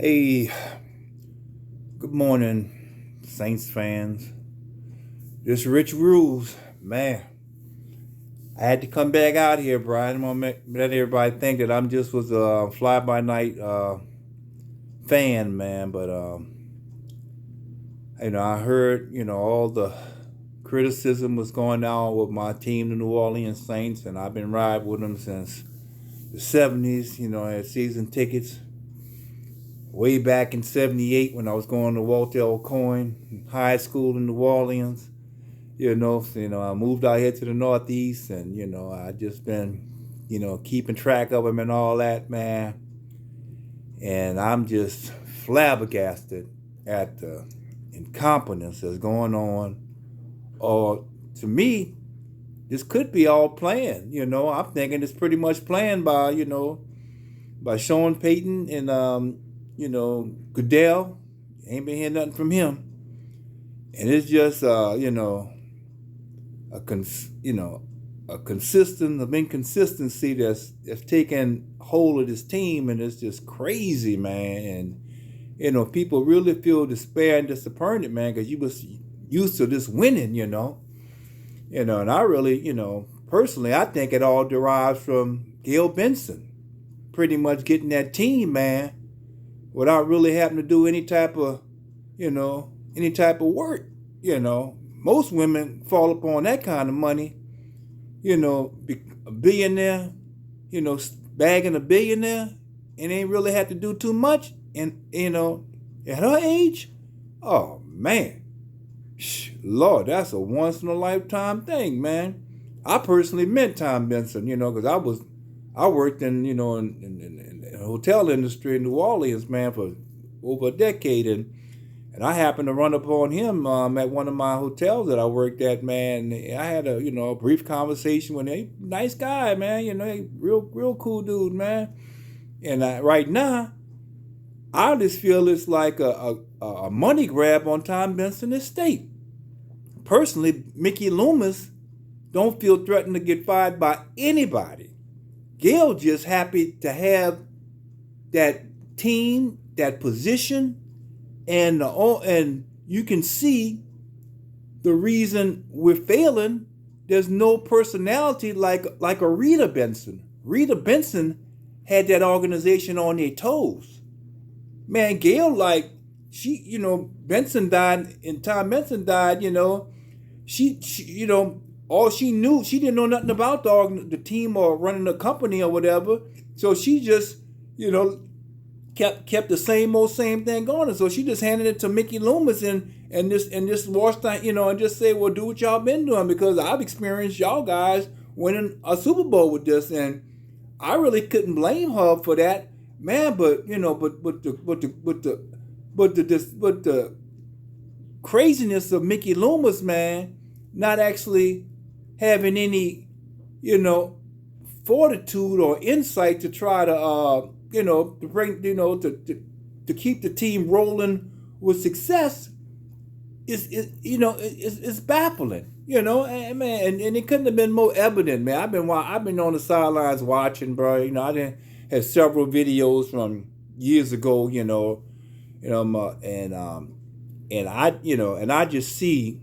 Hey, good morning, Saints fans. This Rich Rules, man. I had to come back out here, Brian. I'm gonna let everybody think that I'm just was a fly by night fan, man. But I heard all the criticism was going on with my team, the New Orleans Saints, and I've been riding with them since the '70s. I had season tickets way back in '78 when I was going to Walter L. Coyne High School in New Orleans. I moved out here to the Northeast, and I just been, keeping track of them and all that, man. And I'm just flabbergasted at the incompetence that's going on. Or to me, this could be all planned. I'm thinking it's pretty much planned by Sean Payton and Goodell. Ain't been hearing nothing from him, and it's just a consistent of inconsistency that's taken hold of this team, and it's just crazy, man. And people really feel despair and disappointed, man, because you was used to this winning, and I really, personally, I think it all derives from Gail Benson pretty much getting that team, man, without really having to do any type of work. Most women fall upon that kind of money. A billionaire, bagging a billionaire, and ain't really had to do too much. And at her age, oh man, Lord, that's a once in a lifetime thing, man. I personally met Tom Benson, because I worked in the hotel industry in New Orleans, man, for over a decade, and I happened to run upon him at one of my hotels that I worked at, man. I had a brief conversation with him. Nice guy, man. Real cool dude, man. And right now, I just feel it's like a money grab on Tom Benson estate. Personally, Mickey Loomis don't feel threatened to get fired by anybody. Gail just happy to have that team, that position, and you can see the reason we're failing. There's no personality like a Rita Benson. Rita Benson had that organization on their toes. Man, Gail, Benson died, and Tom Benson died. She all she knew, she didn't know nothing about the team or running the company or whatever. So she just kept the same thing going. And so she just handed it to Mickey Loomis and just watched that, and just say, well, do what y'all been doing, because I've experienced y'all guys winning a Super Bowl with this, and I really couldn't blame her for that, man. But the craziness of Mickey Loomis, man, not actually having any, fortitude or insight to try to to bring, to keep the team rolling with success is baffling, and man, and it couldn't have been more evident, man. I've been on the sidelines watching, bro. I didn't had several videos from years ago, and I just see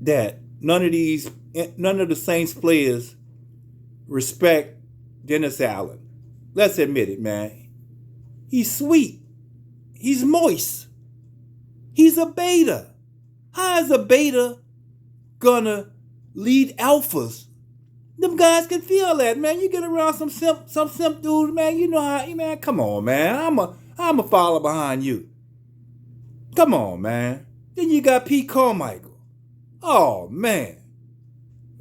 that none of the Saints players respect Dennis Allen. Let's admit it, man. He's sweet. He's moist. He's a beta. How is a beta gonna lead alphas? Them guys can feel that, man. You get around some simp dudes, man. You know how, man. Come on, man. I'm a follow behind you. Come on, man. Then you got Pete Carmichael. Oh man,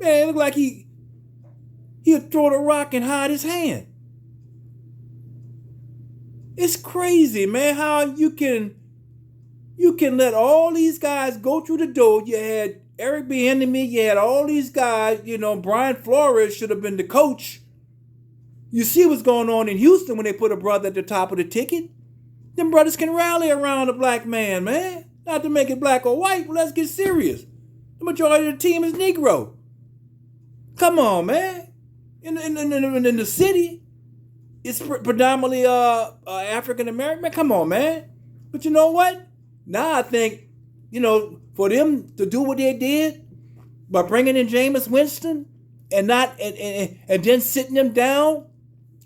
it look like he'll throw the rock and hide his hand. It's crazy, man, how you can let all these guys go through the door. You had Eric Bieniemy, you had all these guys, Brian Flores should have been the coach. You see what's going on in Houston when they put a brother at the top of the ticket. Them brothers can rally around a black man, man. Not to make it black or white, but let's get serious. The majority of the team is Negro. Come on, man. In the city, it's predominantly African American. Man, come on, man. But you know what? Now I think, for them to do what they did by bringing in Jameis Winston and not and then sitting him down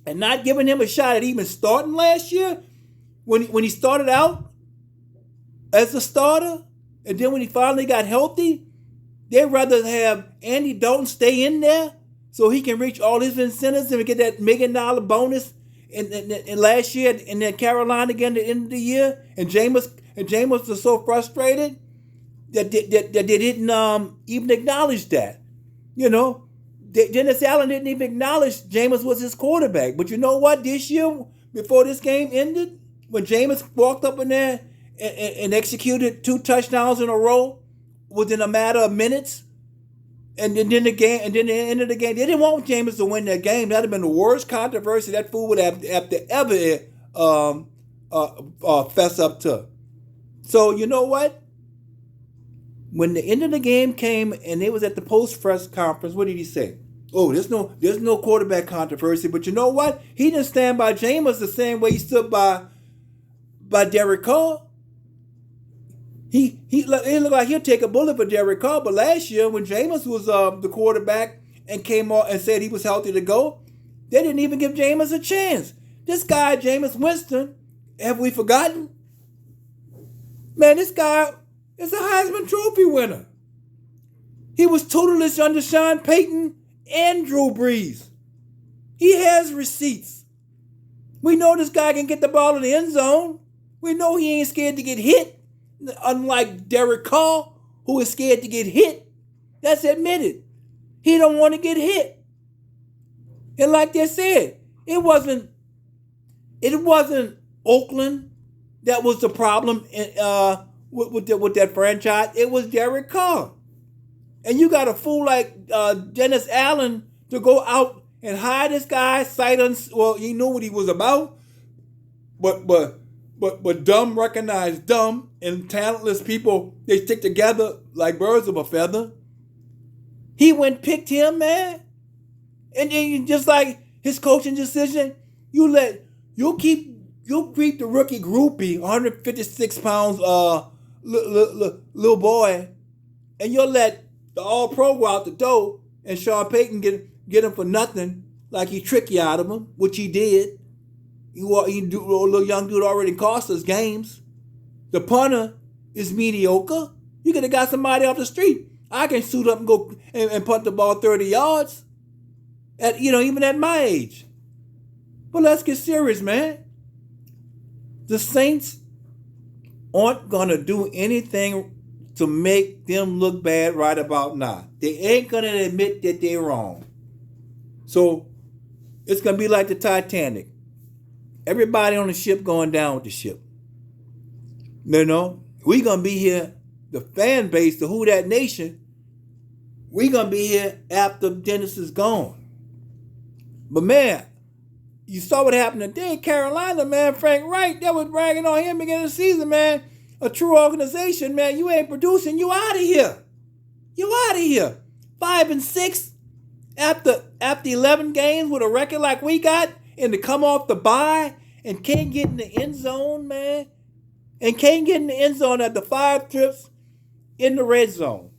and not giving him a shot at even starting last year when he started out as a starter, and then when he finally got healthy, they'd rather have Andy Dalton stay in there so he can reach all his incentives and get that $1 million bonus in last year in Carolina again at the end of the year. And Jameis was so frustrated that they didn't even acknowledge that. Dennis Allen didn't even acknowledge Jameis was his quarterback. But you know what? This year, before this game ended, when Jameis walked up in there and executed 2 touchdowns in a row within a matter of minutes, and then the end of the game, they didn't want Jameis to win that game. That'd have been the worst controversy that fool would have to ever fess up to. So you know what? When the end of the game came and it was at the post-press conference, what did he say? Oh, there's no quarterback controversy. But you know what? He didn't stand by Jameis the same way he stood by Derek Carr. He looked like he'll take a bullet for Derek Carr, but last year when Jameis was the quarterback and came on and said he was healthy to go, they didn't even give Jameis a chance. This guy, Jameis Winston, have we forgotten? Man, this guy is a Heisman Trophy winner. He was tutelage under Sean Payton and Drew Brees. He has receipts. We know this guy can get the ball in the end zone. We know he ain't scared to get hit. Unlike Derek Carr, who is scared to get hit. That's admitted. He don't want to get hit. And like they said, it wasn't Oakland that was the problem with that franchise. It was Derek Carr. And you got a fool like Dennis Allen to go out and hire this guy. He knew what he was about, but dumb recognize dumb, and talentless people, they stick together like birds of a feather. He went picked him, man. And then just like his coaching decision, you'll keep the rookie groupie, 156 pounds little boy, and you'll let the all-pro go out the door and Sean Payton get him for nothing, like he tricked you out of him, which he did. A little young dude already cost us games. The punter is mediocre. You could have got somebody off the street. I can suit up and go and punt the ball 30 yards. Even at my age. But let's get serious, man. The Saints aren't gonna do anything to make them look bad right about now. They ain't gonna admit that they're wrong. So it's gonna be like the Titanic. Everybody on the ship going down with the ship. We gonna be here, the fan base, the Who Dat Nation, we gonna be here after Dennis is gone. But man, you saw what happened today in Carolina, man. Frank Wright, that was bragging on him beginning of the season, man. A true organization, man. You ain't producing, you out of here. You out of here. 5-6 after 11 games with a record like we got, and to come off the bye and can't get in the end zone, man. And can't get in the end zone after 5 trips in the red zone.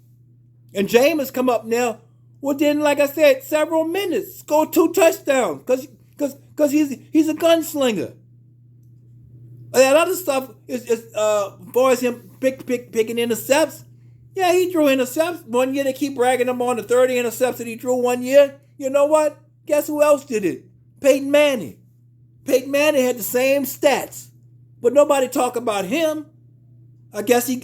And Jameis come up now within, like I said, several minutes. Score 2 touchdowns because he's a gunslinger. That other stuff is as far as him picking intercepts. Yeah, he drew intercepts. One year they keep bragging him on the 30 intercepts that he drew one year. You know what? Guess who else did it? Peyton Manning. Peyton Manning had the same stats, but nobody talk about him. I guess he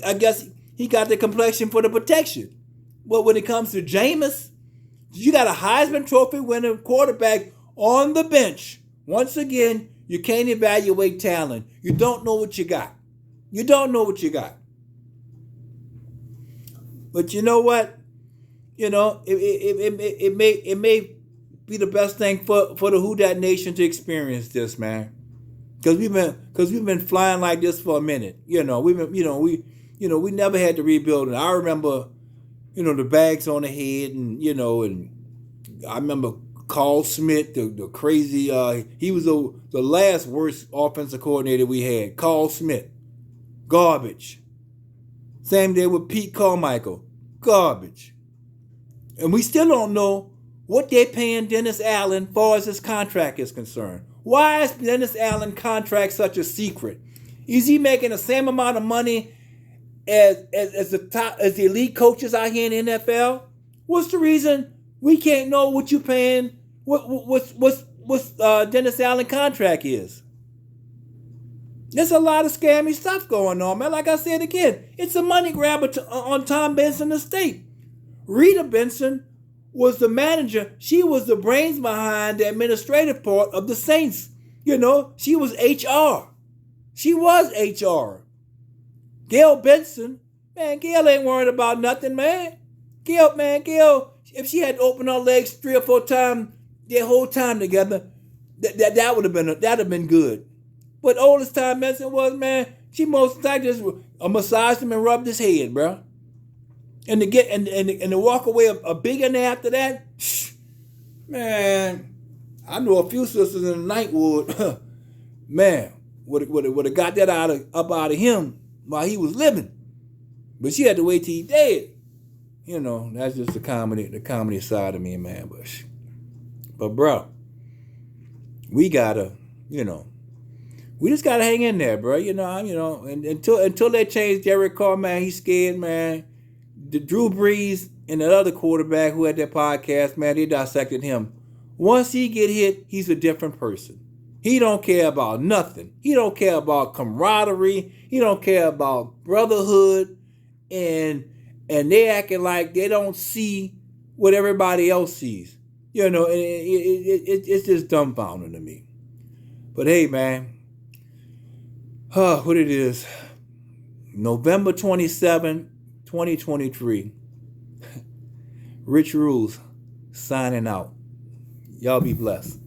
got the complexion for the protection. But when it comes to Jameis, you got a Heisman Trophy winning quarterback on the bench. Once again, you can't evaluate talent. You don't know what you got. You don't know what you got. But you know what? It may be the best thing for the Who Dat Nation to experience this, man. Because we've been flying like this for a minute. We never had to rebuild it. I remember, the bags on the head, and I remember Carl Smith, the crazy, he was the last worst offensive coordinator we had. Carl Smith, garbage. Same day with Pete Carmichael, garbage. And we still don't know what they're paying Dennis Allen as far as his contract is concerned. Why is Dennis Allen contract such a secret? Is he making the same amount of money as the elite coaches out here in the NFL? What's the reason we can't know what you paying? What's Dennis Allen contract is? There's a lot of scammy stuff going on, man. Like I said again, it's a money grabber on Tom Benson estate. Rita Benson was the manager. She was the brains behind the administrative part of the Saints. You know, she was HR. She was HR. Gail Benson, man, Gail ain't worried about nothing, man. Gail, if she had to open her legs 3 or 4 times their whole time together, that would have been good. But oldest time Benson was, man, she most of the time just massaged him and rubbed his head, bro. And to walk away a billionaire after that, man, I know a few sisters in the night would, man, would have got that up out of him while he was living. But she had to wait till he dead. You know, that's just the comedy side of me, man. But bro, we gotta, we just gotta hang in there, bro. And until they change Derek Carr, man, he's scared, man. The Drew Brees and the other quarterback who had that podcast, man, they dissected him. Once he get hit, he's a different person. He don't care about nothing. He don't care about camaraderie. He don't care about brotherhood. And they acting like they don't see what everybody else sees. It's just dumbfounding to me. But hey, man, what it is, November 27, 2023. Rich Rules signing out. Y'all be blessed.